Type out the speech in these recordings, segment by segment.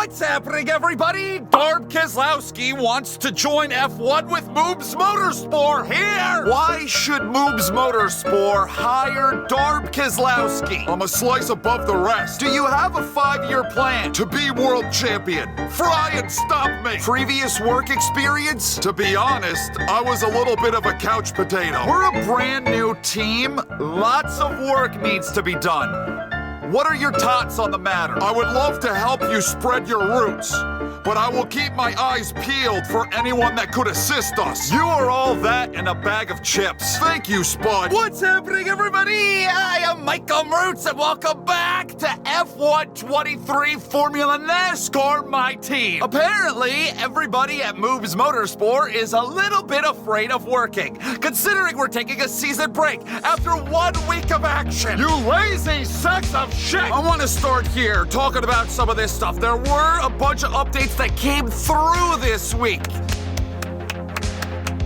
What's happening, everybody? Darb Keselowski wants to join F1 with Mrucz Motorsport here! Why should Mrucz Motorsport hire Darb Keselowski? I'm a slice above the rest. Do you have a 5-year plan to be world champion? Fry and stop me! Previous work experience? To be honest, I was a little bit of a couch potato. We're a brand new team. Lots of work needs to be done. What are your thoughts on the matter? I would love to help you spread your roots, but I will keep my eyes peeled for anyone that could assist us. You are all that and a bag of chips. Thank you, Spud. What's happening, everybody? I am Michael Mrucz, and welcome back to F1 23 Formula NASCAR, my team. Apparently, everybody at Mrucz Motorsport is a little bit afraid of working, considering we're taking a season break after 1 week of action. You lazy sacks of shit! I want to start here talking about some of this stuff. There were a bunch of updates that came through this week.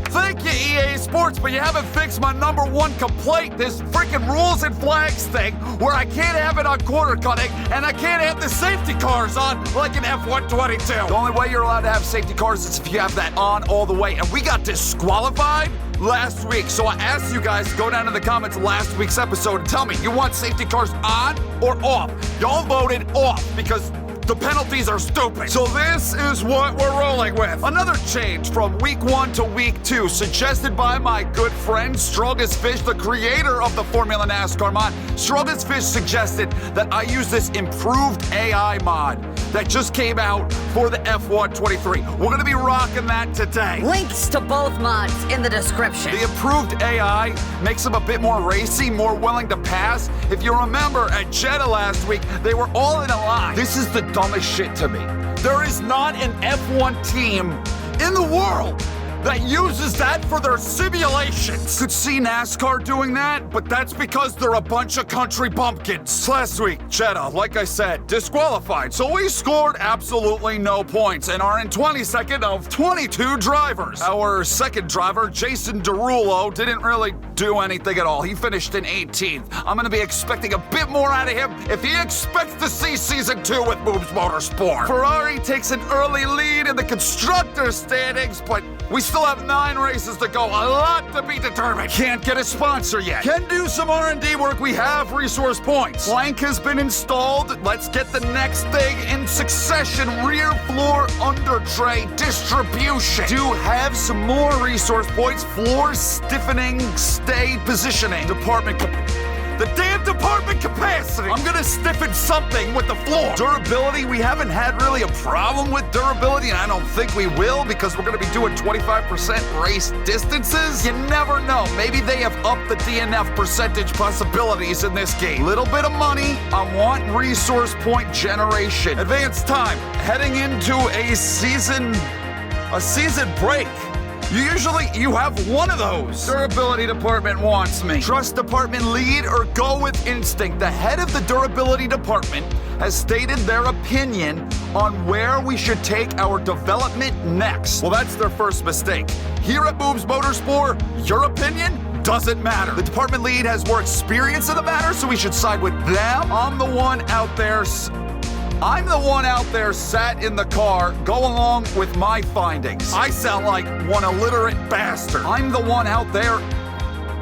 Thank you, EA Sports, but you haven't fixed my #1 complaint, this freaking rules and flags thing, where I can't have it on quarter cutting, and I can't have the safety cars on like in F1 22. The only way you're allowed to have safety cars is if you have that on all the way, and we got disqualified last week. So I asked you guys to go down in the comments of last week's episode and tell me, you want safety cars on or off? Y'all voted off because the penalties are stupid. So this is what we're rolling with. Another change from week 1 to week 2, suggested by my good friend Strongest Fish, the creator of the Formula NASCAR mod. Strongest Fish suggested that I use this improved AI mod that just came out for the F1 23. We're gonna be rocking that today. Links to both mods in the description. The improved AI makes them a bit more racy, more willing to pass. If you remember at Jeddah last week, they were all in a line. This is the dumbest shit to me. There is not an F1 team in the world that uses that for their simulations. Could see NASCAR doing that, but that's because they're a bunch of country bumpkins. Last week, Jeddah, like I said, disqualified, so we scored absolutely no points and are in 22nd of 22 drivers. Our second driver, Jason Derulo, didn't really do anything at all. He finished in 18th. I'm gonna be expecting a bit more out of him if he expects to see Season 2 with Mrucz Motorsport. Ferrari takes an early lead in the constructors standings, but we still have 9 races to go, a lot to be determined. Can't get a sponsor yet. Can do some R&D work, we have resource points. Plank has been installed, let's get the next thing in succession, rear floor under tray distribution. Do have some more resource points, floor stiffening, stay positioning, the damn department capacity! I'm gonna stiffen something with the floor. Durability, we haven't had really a problem with durability, and I don't think we will because we're gonna be doing 25% race distances. You never know. Maybe they have upped the DNF percentage possibilities in this game. Little bit of money. I want resource point generation. Advanced time. Heading into a season break. You have one of those. Durability department wants me. Trust department lead or go with instinct. The head of the durability department has stated their opinion on where we should take our development next. Well, that's their first mistake. Here at Mrucz Motorsport, your opinion doesn't matter. The department lead has more experience in the matter, so we should side with them. I'm the one out there sat in the car, go along with my findings. I sound like one illiterate bastard. I'm the one out there.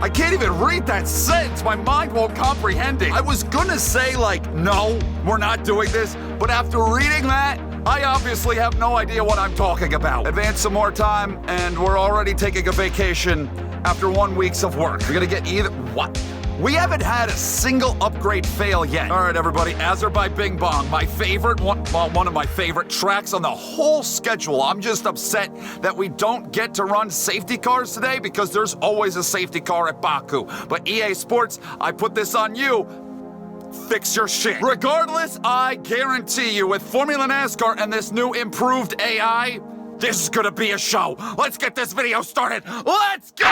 I can't even read that sentence. My mind won't comprehend it. I was gonna say no, we're not doing this, but after reading that, I obviously have no idea what I'm talking about. Advance some more time, and we're already taking a vacation after 1 week of work. We're gonna get what? We haven't had a single upgrade fail yet. All right, everybody, Azerbaijan Bing Bong, my favorite one of my favorite tracks on the whole schedule. I'm just upset that we don't get to run safety cars today because there's always a safety car at Baku. But EA Sports, I put this on you. Fix your shit. Regardless, I guarantee you with Formula NASCAR and this new improved AI, this is gonna be a show. Let's get this video started. Let's go!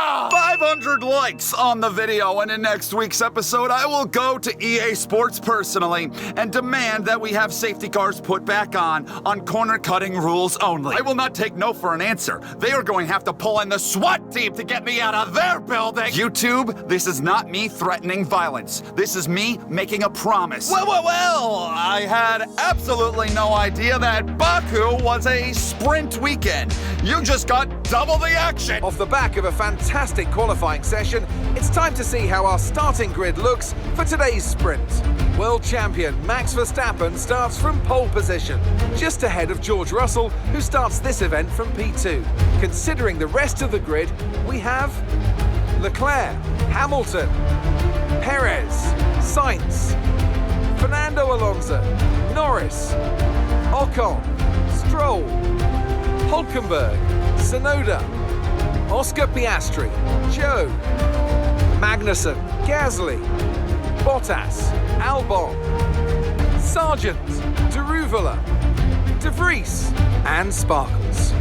500 likes on the video, and in next week's episode, I will go to EA Sports personally and demand that we have safety cars put back on corner-cutting rules only. I will not take no for an answer. They are going to have to pull in the SWAT team to get me out of their building. YouTube, this is not me threatening violence. This is me making a promise. Well, I had absolutely no idea that Baku was a sprint weekend. You just got double the action. Off the back of a fantastic qualifying session, it's time to see how our starting grid looks for today's sprint. World champion Max Verstappen starts from pole position, just ahead of George Russell, who starts this event from P2. Considering the rest of the grid, we have Leclerc, Hamilton, Perez, Sainz, Fernando Alonso, Norris, Ocon, Stroll, Hulkenberg, Tsunoda, Oscar Piastri, Joe, Magnussen, Gasly, Bottas, Albon, Sargent, Deruvala, De Vries, and Sparkles.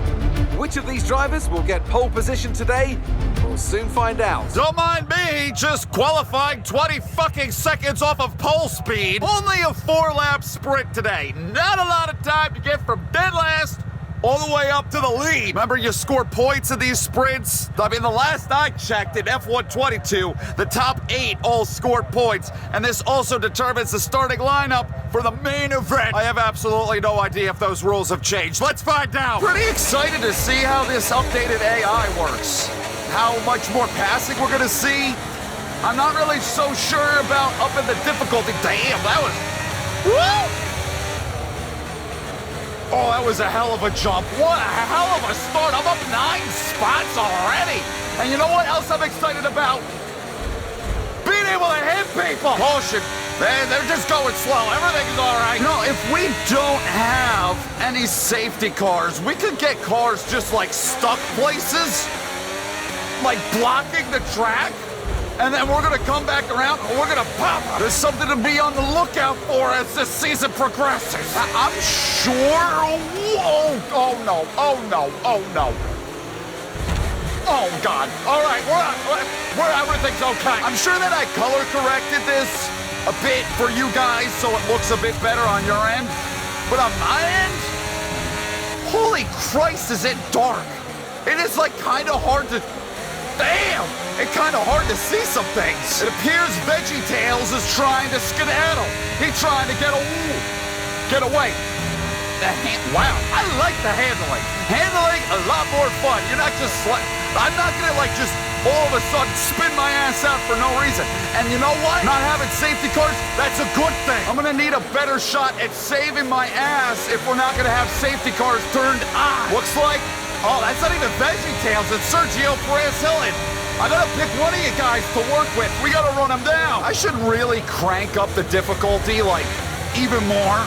Which of these drivers will get pole position today? We'll soon find out. Don't mind me, just qualifying 20 fucking seconds off of pole speed. Only a 4-lap sprint today. Not a lot of time to get from dead last all the way up to the lead. Remember, you score points in these sprints? I mean, the last I checked in F122, the top 8 all scored points, and this also determines the starting lineup for the main event. I have absolutely no idea if those rules have changed. Let's find out. Pretty excited to see how this updated AI works. How much more passing we're gonna see. I'm not really so sure about upping the difficulty. Damn, that was... Woo! Oh, that was a hell of a jump. What a hell of a start. I'm up 9 spots already. And you know what else I'm excited about? Being able to hit people. Caution. They're just going slow. Everything's all right. No, if we don't have any safety cars, we could get cars just like stuck places, like blocking the track. And then we're gonna come back around and we're gonna pop. There's something to be on the lookout for as this season progresses. I'm sure. Oh no. Oh God. All right, we're everything's okay. I'm sure that I color corrected this a bit for you guys so it looks a bit better on your end. But on my end, holy Christ, is it dark? It is like kind of hard to. Damn! It's kind of hard to see some things. It appears VeggieTales is trying to skedaddle. He's trying to get away. Wow, I like the handling. Handling a lot more fun. You're not just I'm not gonna like just all of a sudden spin my ass out for no reason. And you know what? Not having safety cars, that's a good thing. I'm gonna need a better shot at saving my ass if we're not gonna have safety cars turned on. Looks like, oh, that's not even VeggieTales, it's Sergio Perez-Hilton. I gotta pick one of you guys to work with. We gotta run him down. I should really crank up the difficulty, like, even more.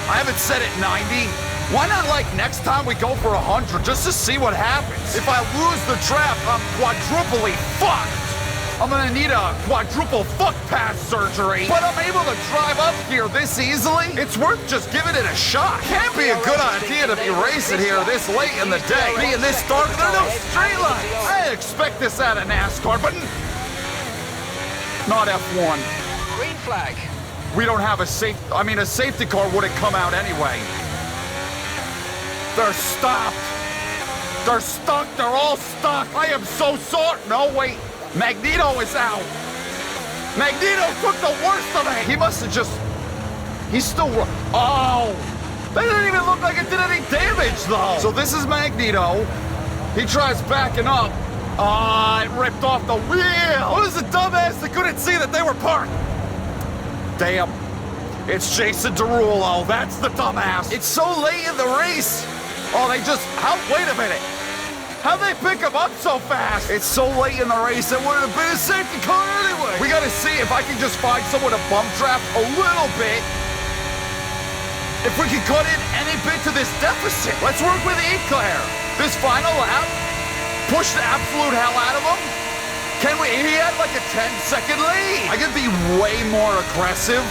I haven't set it 90. Why not, like, next time we go for 100, just to see what happens? If I lose the trap, I'm quadruply fucked. I'm gonna need a quadruple fuck pass surgery. But I'm able to drive up here this easily. It's worth just giving it a shot. Can't be a good idea to be racing here this late in the day. Being this dark, there are no straight lines. I expect this out of NASCAR, but not F1. Green flag. We don't have a safety car wouldn't come out anyway. They're stopped. They're stuck. They're all stuck. I am so sorry. No, wait. Magneto is out. Magneto took the worst of it. He must have just... He's still... Oh! That didn't even look like it did any damage, though. So this is Magneto. He tries backing up. It ripped off the wheel. What was the dumbass that couldn't see that they were parked? Damn. It's Jason Derulo. That's the dumbass. It's so late in the race. Oh, they just... Wait a minute. How'd they pick him up so fast? It's so late in the race, it would have been a safety car anyway. We gotta see if I can just find someone to bump trap a little bit. If we can cut in any bit to this deficit. Let's work with Eclair. This final lap, push the absolute hell out of him. Can we? He had like a 10-second lead. I could be way more aggressive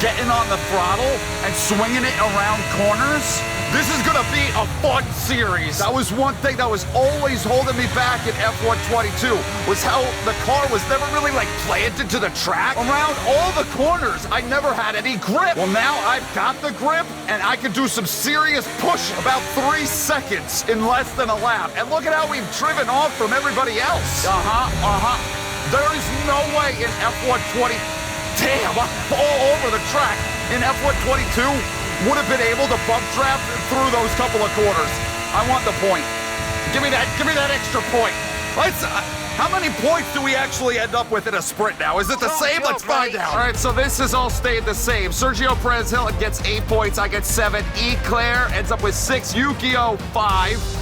getting on the throttle and swinging it around corners. This is gonna be a fun series. That was one thing that was always holding me back in F122, was how the car was never really like planted to the track. Around all the corners, I never had any grip. Well, now I've got the grip and I can do some serious push about 3 seconds in less than a lap. And look at how we've driven off from everybody else. There is no way in F120, damn, I'm all over the track. In F122, would have been able to bump draft through those couple of corners. I want the point. Give me that extra point. How many points do we actually end up with in a sprint now? Is it the same? Let's find out. All right, so this has all stayed the same. Sergio Perez Hilton gets 8 points. I get 7. Eclair ends up with 6. Yukio, 5.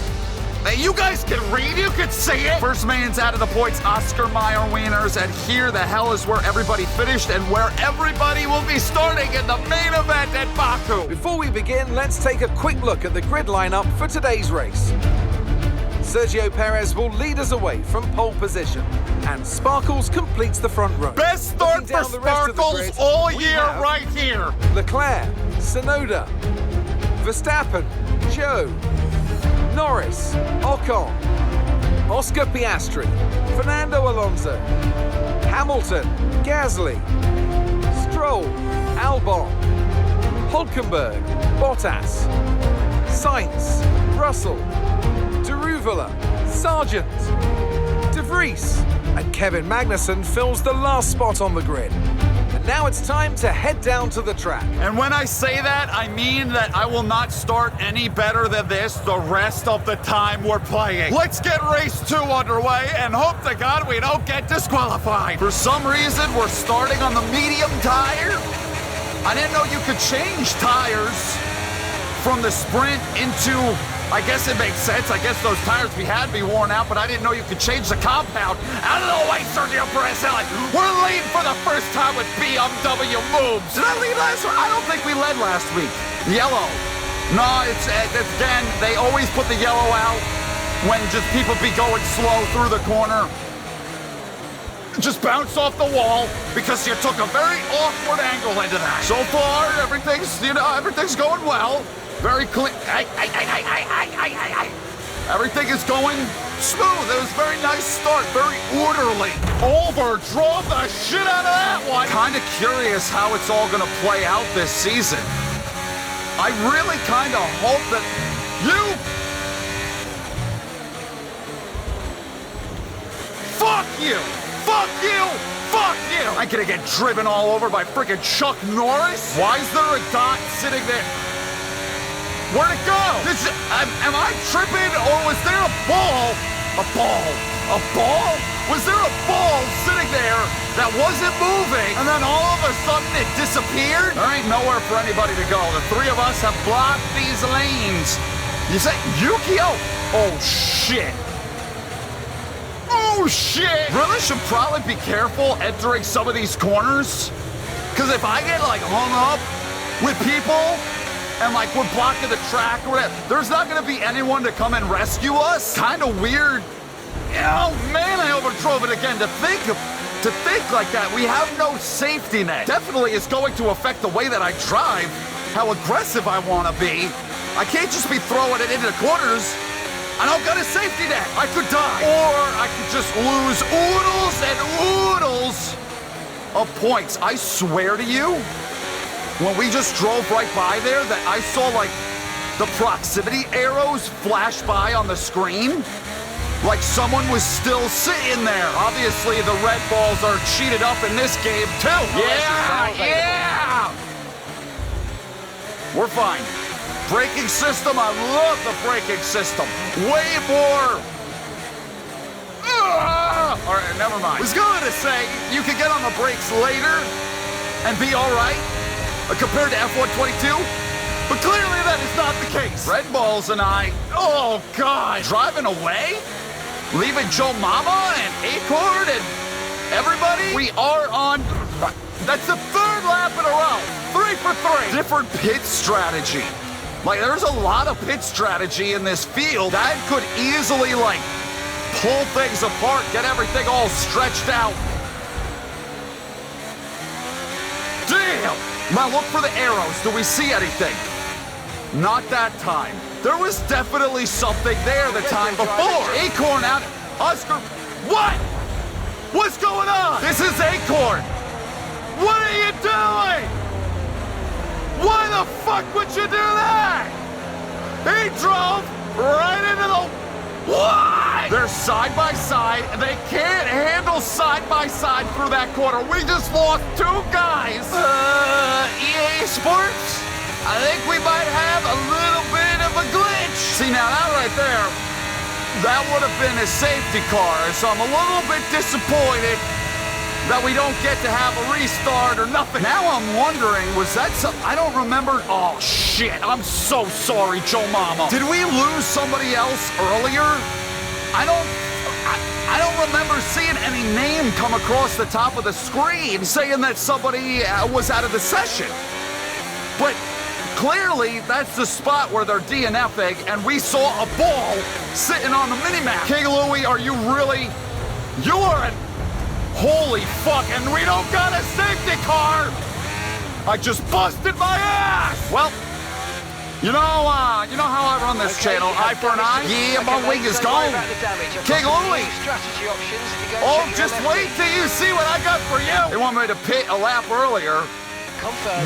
Hey, you guys can read, you can see it. First man's out of the points, Oscar Mayer wieners, and here the hell is where everybody finished and where everybody will be starting in the main event at Baku. Before we begin, let's take a quick look at the grid lineup for today's race. Sergio Perez will lead us away from pole position, and Sparkles completes the front row. Best start for Sparkles all year right here. Leclerc, Tsunoda, Verstappen, Joe, Norris, Ocon, Oscar Piastri, Fernando Alonso, Hamilton, Gasly, Stroll, Albon, Hulkenberg, Bottas, Sainz, Russell, Deruvula, Sargent, De Vries, and Kevin Magnussen fills the last spot on the grid. And now it's time to head down to the track. And when I say that, I mean that I will not start any better than this the rest of the time we're playing. Let's get race 2 underway and hope to God we don't get disqualified. For some reason, we're starting on the medium tire. I didn't know you could change tires from the sprint into, I guess it makes sense. I guess those tires we had be worn out, but I didn't know you could change the compound. Out of the way, Sergio Perez Hilton. We're leading for the first time with BMW moves. Did I lead last week? I don't think we led last week. Yellow. No, it's again, they always put the yellow out when just people be going slow through the corner. Just bounce off the wall because you took a very awkward angle into that. So far, everything's going well. Very clean. Everything is going smooth. It was a very nice start, very orderly. Drove the shit out of that one. Kind of curious how it's all going to play out this season. I really kind of hope that Fuck you! Fuck you! Fuck you! I'm gonna get driven all over by freaking Chuck Norris? Why is there a dot sitting there? Where'd it go? Am I tripping, or was there a ball? A ball? Was there a ball sitting there that wasn't moving, and then all of a sudden it disappeared? There ain't nowhere for anybody to go. The 3 of us have blocked these lanes. You say, Yukio? Oh, shit. Oh, shit! Really should probably be careful entering some of these corners. Because if I get, like, hung up with people, and like we're blocking the track or whatever, there's not gonna be anyone to come and rescue us. Kind of weird. Oh man, I overdrove it again. To think like that, we have no safety net. Definitely is going to affect the way that I drive, how aggressive I want to be. I can't just be throwing it into the corners. I don't got a safety net. I could die, or I could just lose oodles and oodles of points. I swear to you, when we just drove right by there, that I saw like the proximity arrows flash by on the screen. Like someone was still sitting there. Obviously, the red balls are cheated up in this game too. Yeah! We're fine. Braking system, I love the braking system. Way more. All right, never mind. I was going to say, you could get on the brakes later and be all right. Compared to F122, but clearly that is not the case. Red Balls and I, oh God, driving away? Leaving Joe Mama and Acord and everybody? We are on, that's the 3rd lap in a row, 3 for 3. Different pit strategy. Like there's a lot of pit strategy in this field. That could easily like pull things apart, get everything all stretched out. Damn! Now look for the arrows. Do we see anything? Not that time. There was definitely something there the time before. Acorn out. Oscar. What? What's going on? This is Acorn. What are you doing? Why the fuck would you do that? He drove right into the... What? They're side by side, and they can't handle side by side through that corner. We just lost 2 guys. EA Sports? I think we might have a little bit of a glitch. See, now that right there, that would have been a safety car, so I'm a little bit disappointed that we don't get to have a restart or nothing. Now I'm wondering, was that some... I don't remember... Oh, shit. I'm so sorry, Joe Mama. Did we lose somebody else earlier? I don't remember seeing any name come across the top of the screen saying that somebody was out of the session. But clearly, that's the spot where they're DNFing, and we saw a ball sitting on the minimap. King Louie, are you really... You are an... Holy fuck, and we don't got a safety car! I just busted my ass! Well, you know how I run this channel, eye for an eye? Yeah, my wing is gone. King Louie! Oh, just wait till you see what I got for you! They want me to pit a lap earlier.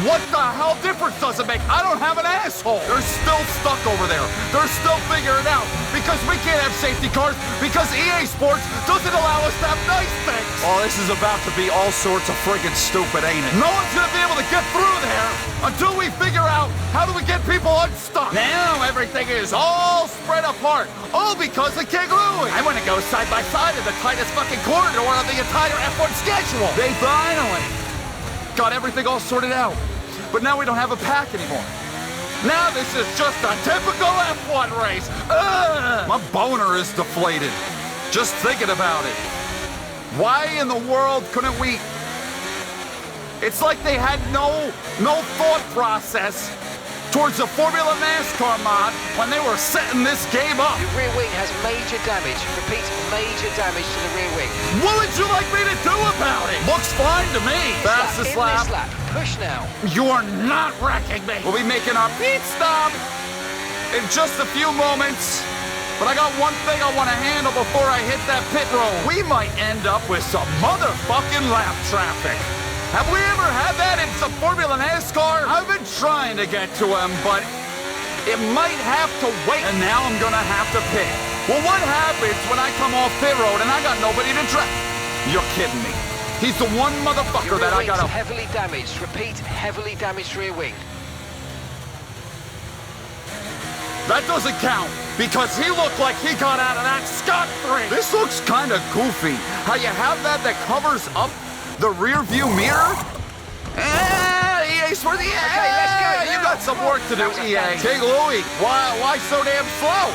What the hell difference does it make? I don't have an asshole. They're still stuck over there. They're still figuring it out because we can't have safety cars because EA Sports doesn't allow us to have nice things. Oh, this is about to be all sorts of friggin' stupid, ain't it? No one's gonna be able to get through there until we figure out how do we get people unstuck. Now everything is all spread apart. All because of King Louie. I want to go side by side in the tightest fucking corridor of the entire F1 schedule. They finally got everything all sorted out. But now we don't have a pack anymore. Now this is just a typical F1 race. My boner is deflated. Just thinking about it. Why in the world couldn't we... It's like they had no thought process towards the Formula NASCAR mod when they were setting this game up. Your rear wing has major damage. Repeat, major damage to the rear wing. What would you like me to do about it? Looks fine to me. Fastest lap. Push now. You are not wrecking me. We'll be making our pit stop in just a few moments. But I got one thing I want to handle before I hit that pit road. We might end up with some motherfucking lap traffic. Have we ever had that in some Formula NASCAR? I've been trying to get to him, but it might have to wait. And now I'm gonna have to pit. Well, what happens when I come off pit road and I got nobody to drive? You're kidding me. He's the one motherfucker that I gotta... heavily damaged. Repeat, heavily damaged rear wing. That doesn't count, because he looked like he got out of that scot-free. This looks kind of goofy. How you have that covers up the rear view mirror? EA Sports, yeah! Okay, let's go. You got some work to do, EA. King Louie, why so damn slow?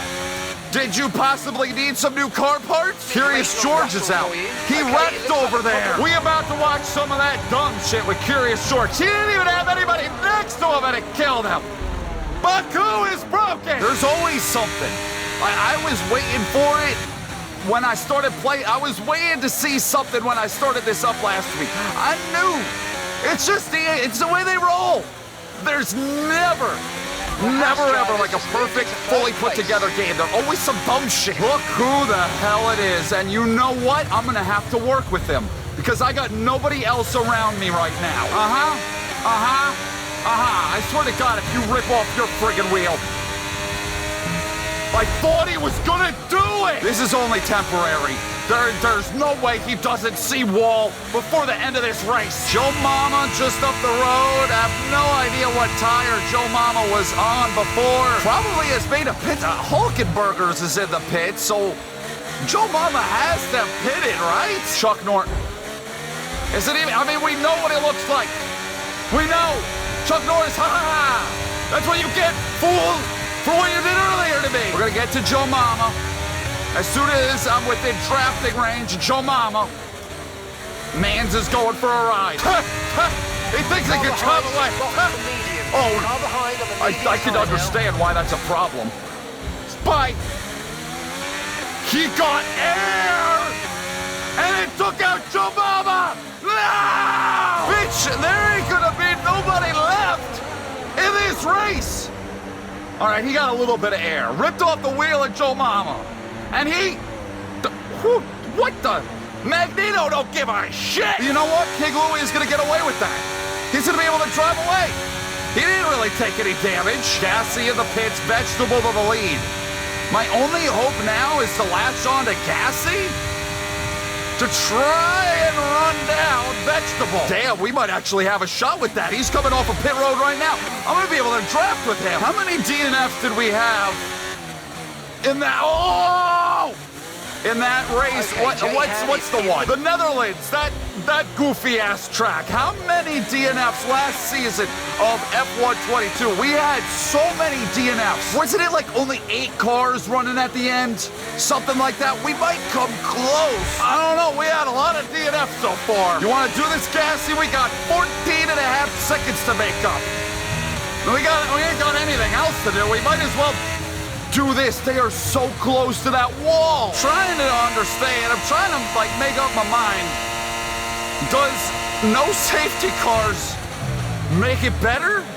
Did you possibly need some new car parts? Curious George is out. He wrecked over there. We about to watch some of that dumb shit with Curious George. He didn't even have anybody next to him and it killed him. Baku is broken. There's always something. I was waiting for it. When I started playing, I was waiting to see something when I started this up last week. I knew. It's the way they roll. There's never ever like a perfect, fully put together game. There's always some dumb shit. Look who the hell it is. And you know what? I'm gonna have to work with him because I got nobody else around me right now. I swear to God, if you rip off your friggin' wheel. I thought he was gonna do it! This is only temporary. There's no way he doesn't see Wall before the end of this race. Joe Mama just up the road. I have no idea what tire Joe Mama was on before. Probably has made a pit. Hulkenbergers is in the pit, so Joe Mama has to pit it, right? Chuck Norton. Is it even? I mean, we know what it looks like. We know. Chuck Norris, ha! That's what you get, fool! For what you did earlier to me! We're gonna get to Joe Mama. As soon as I'm within drafting range of Joe Mama, Mans is going for a ride. He thinks he can travel away. Oh, I can understand why that's a problem. But he got air! And it took out Joe Mama! No! Bitch, there ain't gonna be nobody left! this race. All right, he got a little bit of air. Ripped off the wheel at Joe Mama. And what the? Magneto don't give a shit. You know what? King Louie is going to get away with that. He's going to be able to drive away. He didn't really take any damage. Gassy in the pits, Vegetable to the lead. My only hope now is to latch on to Gassy to try and run down Vegetable. Damn, we might actually have a shot with that. He's coming off a pit road right now. I'm going to be able to draft with him. How many DNFs did we have in that? Oh! In that race, Okay, what's the one? The Netherlands, that goofy-ass track. How many DNFs last season of F122? We had so many DNFs. Wasn't it like only 8 cars running at the end? Something like that. We might come close. I don't know. We had a lot of DNFs so far. You want to do this, Gassy? We got 14 and a half seconds to make up. We ain't got anything else to do. We might as well do this. They are so close to that wall. Trying to understand. I'm trying to make up my mind. Does no safety cars make it better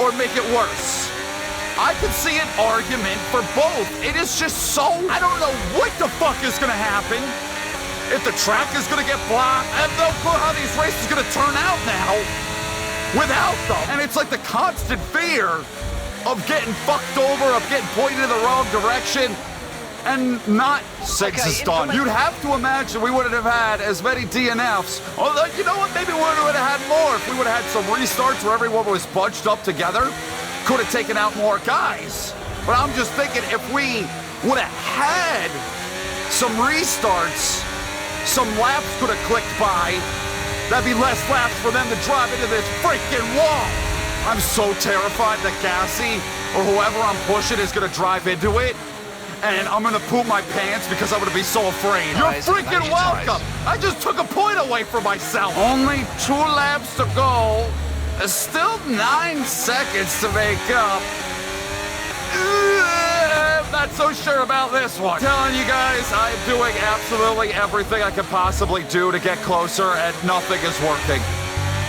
or make it worse? I could see an argument for both. It is just so, I don't know what the fuck is gonna happen. If the track is gonna get blocked, I have no clue how these races are gonna turn out now without them. And it's like the constant fear of getting fucked over, of getting pointed in the wrong direction, and not Six is done. You'd have to imagine we wouldn't have had as many DNFs. Although, you know what, maybe we would have had more if we would have had some restarts where everyone was bunched up together. Could have taken out more guys. But I'm just thinking if we would have had some restarts, some laps could have clicked by, that'd be less laps for them to drive into this freaking wall. I'm so terrified that Gassy or whoever I'm pushing is gonna drive into it, and I'm gonna poop my pants because I'm gonna be so afraid. You're freaking welcome. I just took a point away from myself. Only 2 laps to go. Still 9 seconds to make up. I'm not so sure about this one. Telling you guys, I'm doing absolutely everything I can possibly do to get closer, and nothing is working.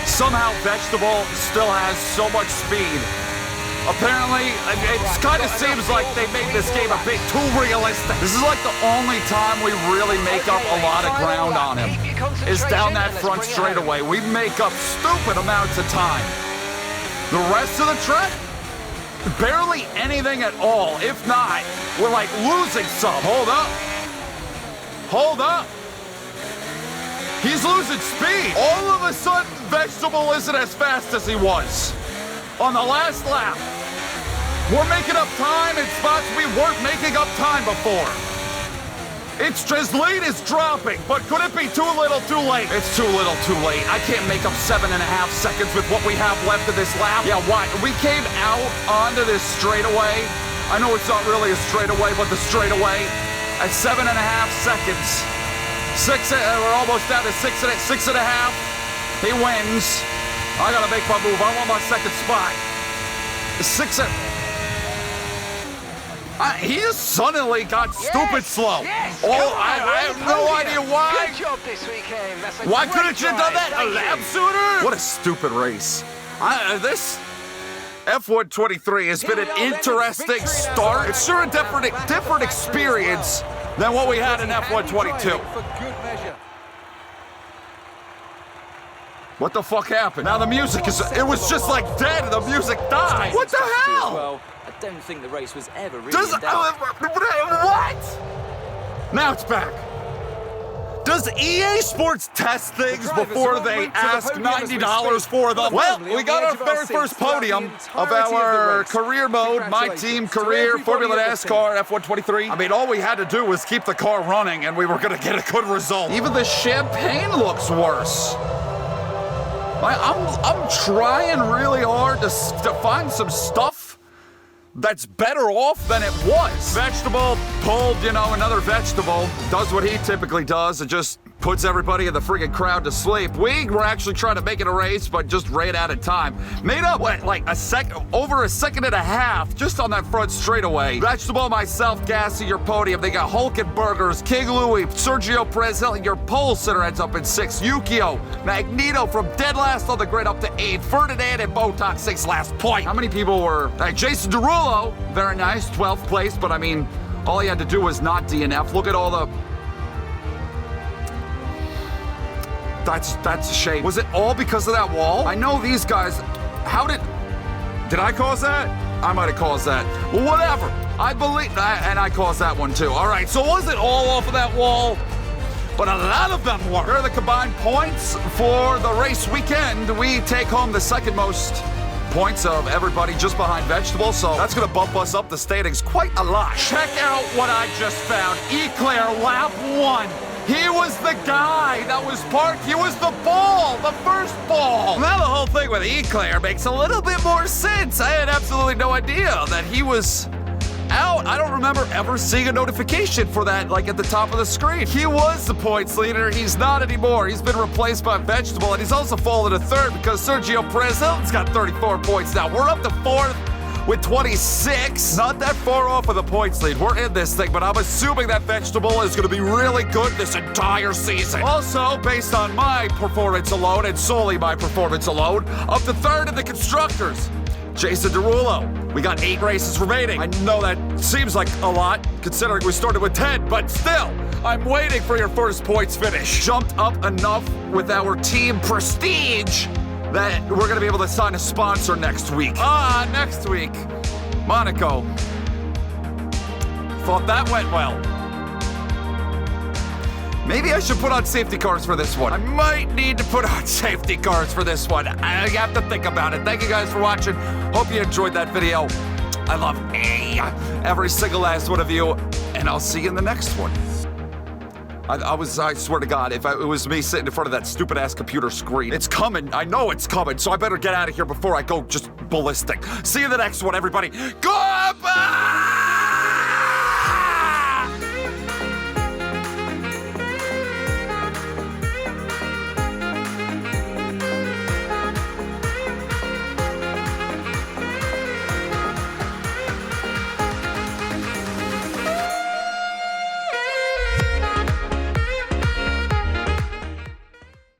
Somehow Vegetable still has so much speed. Apparently, it kind of seems like they made this game a bit too realistic. This is like the only time we really make up a lot of ground on him, is down that front straightaway. We make up stupid amounts of time. The rest of the track, barely anything at all. If not, we're like losing some. Hold up. Hold up. He's losing speed. All of a sudden, Vegetable isn't as fast as he was on the last lap. We're making up time in spots we weren't making up time before. It's his lead is dropping, but could it be too little too late? It's too little too late. I can't make up 7.5 seconds with what we have left of this lap. Yeah, why? We came out onto this straightaway. I know it's not really a straightaway, but the straightaway at 7.5 seconds. We're almost down to 6.5. He wins. I gotta make my move. I want my second spot. He just suddenly got stupid slow. Yes, I have no idea why. Good job this weekend. That's a Why great couldn't you have done drive. that a lap sooner? What a stupid race. This F123 has been an interesting start. It's sure a different experience than what we had in F122. What the fuck happened? Now the music it was just like dead. The music died. What the hell? Well, I don't think the race was ever really Does in doubt. what? Now it's back. Does EA Sports test things before they ask $90 for them? Well, we got our very first podium of our career mode, My Team Career, Formula NASCAR, F123. I mean, all we had to do was keep the car running and we were gonna get a good result. Even the champagne looks worse. I'm trying really hard to find some stuff that's better off than it was. Vegetable pulled, another Vegetable, does what he typically does, and just puts everybody in the friggin' crowd to sleep. We were actually trying to make it a race, but just ran out of time. Made up, like over a second and a half, just on that front straightaway. Vegetable, myself, Gassy, your podium. They got Hulkenbergers, King Louis, Sergio Perez, and your pole sitter ends up in 6th. Yukio, Magneto from dead last on the grid up to 8th. Ferdinand and Botox 6th last point. How many people were... Jason Derulo, very nice, 12th place, but I mean, all he had to do was not DNF. Look at all the... That's a shame. Was it all because of that wall? I know these guys... Did I cause that? I might have caused that. Well, whatever. I believe... And I caused that one too. All right, so was it all off of that wall? But a lot of them were. Here are the combined points for the race weekend. We take home the second most points of everybody just behind Vegetable, so that's gonna bump us up the standings quite a lot. Check out what I just found. Eclair, lap 1. He was the guy that was parked. He was the ball, the first ball. Now the whole thing with Eclair makes a little bit more sense. I had absolutely no idea that he was out. I don't remember ever seeing a notification for that, like at the top of the screen. He was the points leader. He's not anymore. He's been replaced by Vegetable, and he's also fallen to 3rd because Sergio Perez has got 34 points now. We're up to 4th. With 26, not that far off of the points lead. We're in this thing, but I'm assuming that Vegetable is gonna be really good this entire season. Also, based on my performance alone, and solely my performance alone, up to 3rd in the Constructors. Jason Derulo, we got 8 races remaining. I know that seems like a lot, considering we started with 10, but still, I'm waiting for your first points finish. Jumped up enough with our team prestige that we're gonna be able to sign a sponsor next week. Next week. Monaco. Thought that went well. Maybe I should put on safety cars for this one. I might need to put on safety cars for this one. I have to think about it. Thank you guys for watching. Hope you enjoyed that video. I love every single last one of you, and I'll see you in the next one. I swear to God, if it was me sitting in front of that stupid-ass computer screen. It's coming. I know it's coming, so I better get out of here before I go just ballistic. See you in the next one, everybody. Goodbye!